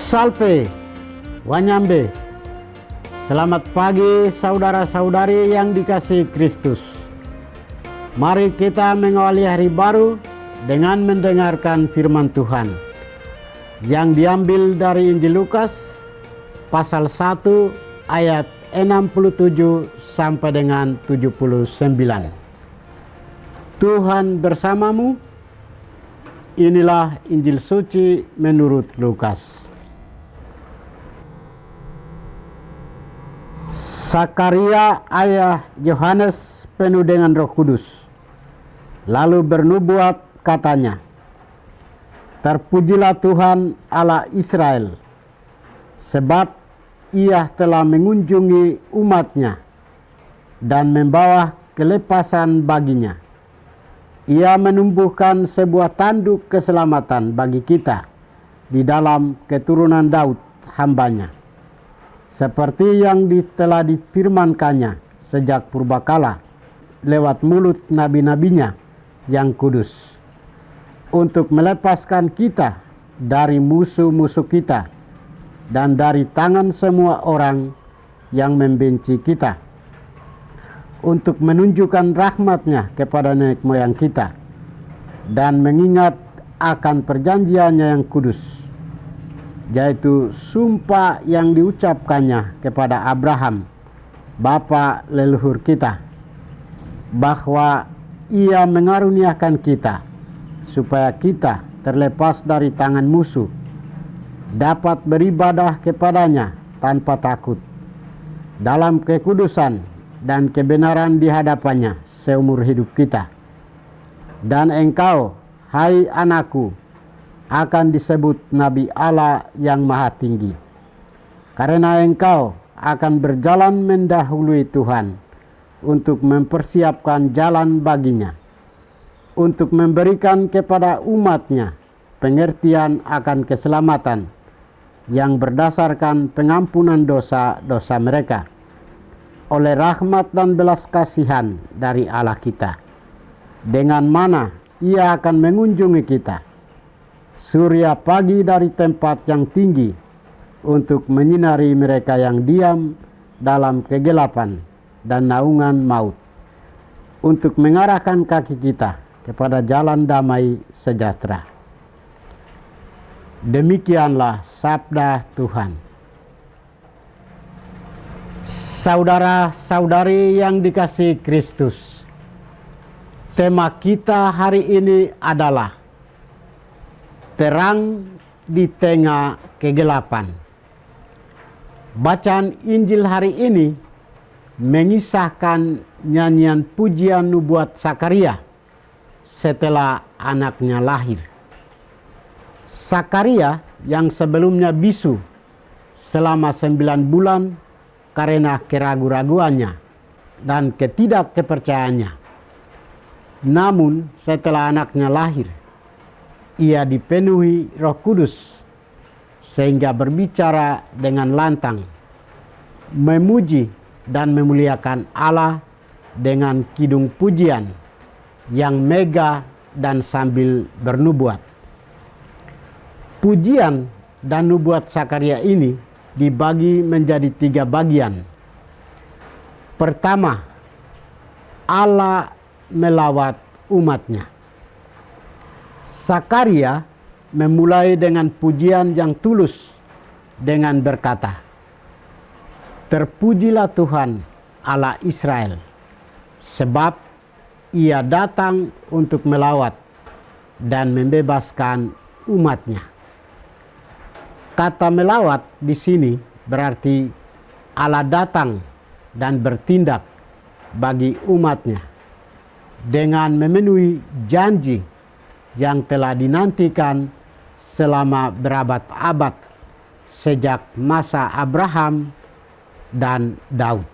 Salve, Wanyambe. Selamat pagi saudara-saudari yang dikasihi Kristus. Mari kita mengawali hari baru dengan mendengarkan firman Tuhan yang diambil dari Injil Lukas pasal 1 ayat 67 sampai dengan 79. Tuhan bersamamu. Inilah Injil suci menurut Lukas. Sakaria ayah Yohanes penuh dengan Roh Kudus, lalu bernubuat katanya, "Terpujilah Tuhan Allah Israel, sebab Ia telah mengunjungi umatnya dan membawa kelepasan baginya. Ia menumbuhkan sebuah tanduk keselamatan bagi kita di dalam keturunan Daud hambanya, seperti yang telah difirmankannya sejak purbakala lewat mulut nabi-nabinya yang kudus, untuk melepaskan kita dari musuh-musuh kita dan dari tangan semua orang yang membenci kita, untuk menunjukkan rahmat-Nya kepada nenek moyang kita dan mengingat akan perjanjiannya yang kudus, yaitu sumpah yang diucapkannya kepada Abraham, bapa leluhur kita, bahwa Ia mengaruniakan kita supaya kita terlepas dari tangan musuh, dapat beribadah kepadanya tanpa takut, dalam kekudusan dan kebenaran di hadapannya seumur hidup kita. Dan engkau, hai anakku, akan disebut Nabi Allah yang Maha Tinggi, karena engkau akan berjalan mendahului Tuhan untuk mempersiapkan jalan baginya, untuk memberikan kepada umat-Nya pengertian akan keselamatan yang berdasarkan pengampunan dosa-dosa mereka, oleh rahmat dan belas kasihan dari Allah kita, dengan mana Ia akan mengunjungi kita, surya pagi dari tempat yang tinggi, untuk menyinari mereka yang diam dalam kegelapan dan naungan maut, untuk mengarahkan kaki kita kepada jalan damai sejahtera." Demikianlah sabda Tuhan. Saudara-saudari yang dikasihi Kristus, tema kita hari ini adalah terang di tengah kegelapan. Bacaan Injil hari ini mengisahkan nyanyian pujian nubuat Sakaria setelah anaknya lahir. Sakaria yang sebelumnya bisu selama 9 bulan karena keraguan-raguannya dan ketidakpercayaannya. Namun setelah anaknya lahir, ia dipenuhi Roh Kudus sehingga berbicara dengan lantang, memuji dan memuliakan Allah dengan kidung pujian yang megah dan sambil bernubuat. Pujian dan nubuat Sakaria ini dibagi menjadi 3 bagian. Pertama, Allah melawat umat-Nya. Sakaria memulai dengan pujian yang tulus dengan berkata, "Terpujilah Tuhan Allah Israel, sebab Ia datang untuk melawat dan membebaskan umat-Nya." Kata melawat di sini berarti Allah datang dan bertindak bagi umat-Nya dengan memenuhi janji yang telah dinantikan selama berabad-abad sejak masa Abraham dan Daud.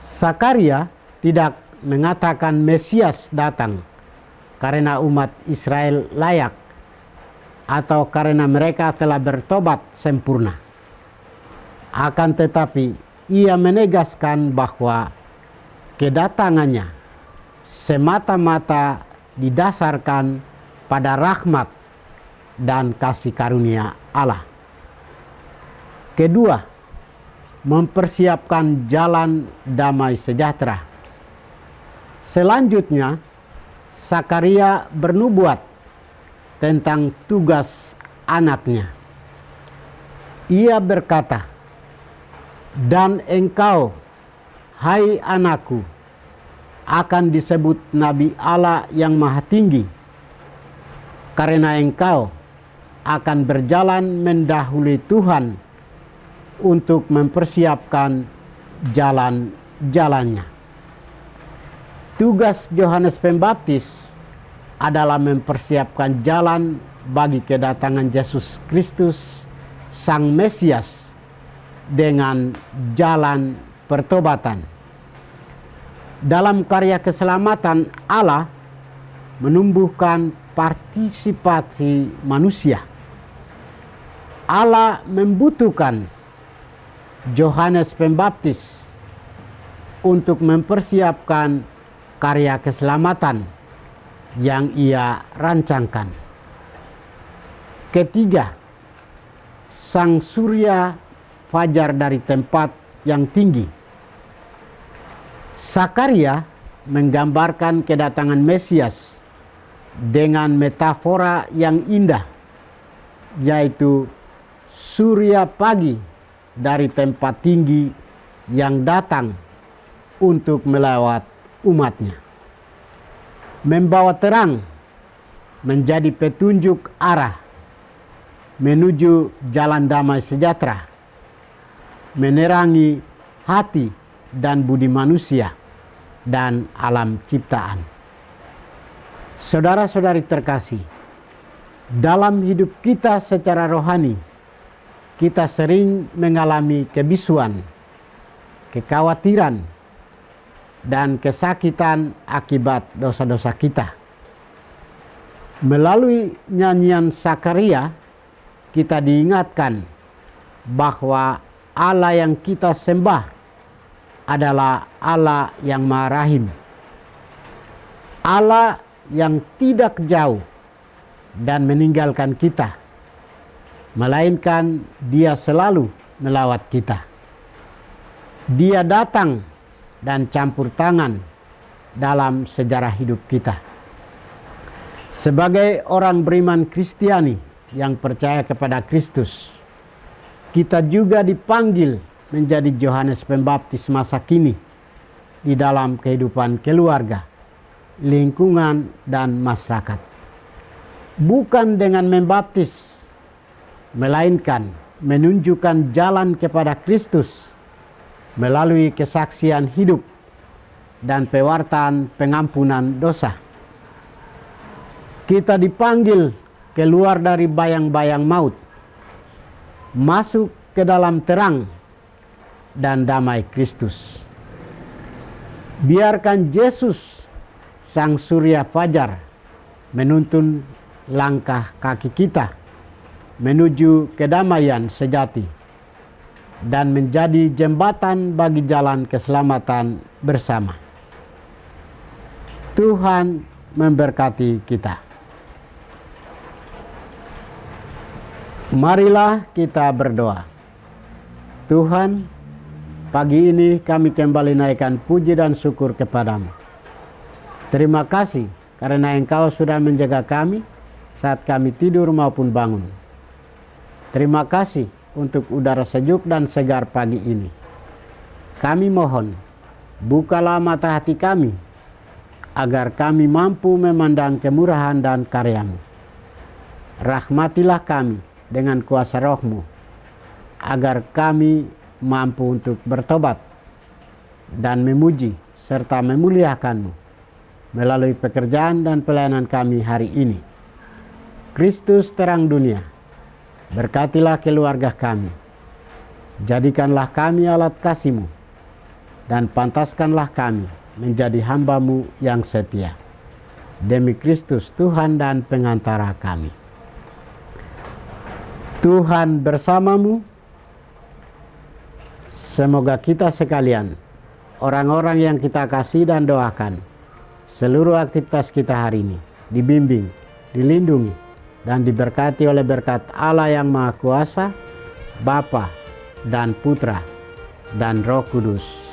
Sakaria tidak mengatakan Mesias datang karena umat Israel layak atau karena mereka telah bertobat sempurna. Akan tetapi ia menegaskan bahwa kedatangannya semata-mata didasarkan pada rahmat dan kasih karunia Allah. Kedua, mempersiapkan jalan damai sejahtera. Selanjutnya, Sakaria bernubuat tentang tugas anaknya. Ia berkata, "Dan engkau, hai anakku, akan disebut Nabi Allah yang Maha Tinggi, karena engkau akan berjalan mendahului Tuhan untuk mempersiapkan jalan-jalannya." Tugas Yohanes Pembaptis adalah mempersiapkan jalan bagi kedatangan Yesus Kristus, Sang Mesias, dengan jalan pertobatan. Dalam karya keselamatan, Allah menumbuhkan partisipasi manusia. Allah membutuhkan Yohanes Pembaptis untuk mempersiapkan karya keselamatan yang ia rancangkan. Ketiga, sang surya fajar dari tempat yang tinggi. Sakaria menggambarkan kedatangan Mesias dengan metafora yang indah, yaitu surya pagi dari tempat tinggi yang datang untuk melawat umatnya, membawa terang, menjadi petunjuk arah menuju jalan damai sejahtera, menerangi hati dan budi manusia dan alam ciptaan. Saudara-saudari terkasih, dalam hidup kita secara rohani, kita sering mengalami kebisuan, kekhawatiran, dan kesakitan akibat dosa-dosa kita. Melalui nyanyian Sakaria, kita diingatkan bahwa Allah yang kita sembah adalah Allah yang Maha Rahim, Allah yang tidak jauh dan meninggalkan kita, melainkan Dia selalu melawat kita. Dia datang dan campur tangan dalam sejarah hidup kita. Sebagai orang beriman Kristiani yang percaya kepada Kristus, kita juga dipanggil menjadi Yohanes Pembaptis masa kini di dalam kehidupan keluarga, lingkungan, dan masyarakat. Bukan dengan membaptis, melainkan menunjukkan jalan kepada Kristus melalui kesaksian hidup dan pewartaan pengampunan dosa. Kita dipanggil keluar dari bayang-bayang maut, masuk ke dalam terang dan damai Kristus. Biarkan Yesus, Sang Surya Fajar, menuntun langkah kaki kita menuju kedamaian sejati dan menjadi jembatan bagi jalan keselamatan bersama. Tuhan memberkati kita. Marilah kita berdoa. Tuhan, pagi ini kami kembali naikkan puji dan syukur kepadamu. Terima kasih karena Engkau sudah menjaga kami saat kami tidur maupun bangun. Terima kasih untuk udara sejuk dan segar pagi ini. Kami mohon, bukalah mata hati kami, agar kami mampu memandang kemurahan dan karya-Mu. Rahmatilah kami dengan kuasa Roh-Mu, agar kami mampu untuk bertobat dan memuji serta memuliakan-Mu melalui pekerjaan dan pelayanan kami hari ini. Kristus terang dunia, berkatilah keluarga kami. Jadikanlah kami alat kasih-Mu, dan pantaskanlah kami menjadi hamba-Mu yang setia. Demi Kristus Tuhan dan pengantara kami. Tuhan bersamamu. Semoga kita sekalian, orang-orang yang kita kasih dan doakan, seluruh aktivitas kita hari ini dibimbing, dilindungi, dan diberkati oleh berkat Allah yang Maha Kuasa, Bapa dan Putra, dan Roh Kudus.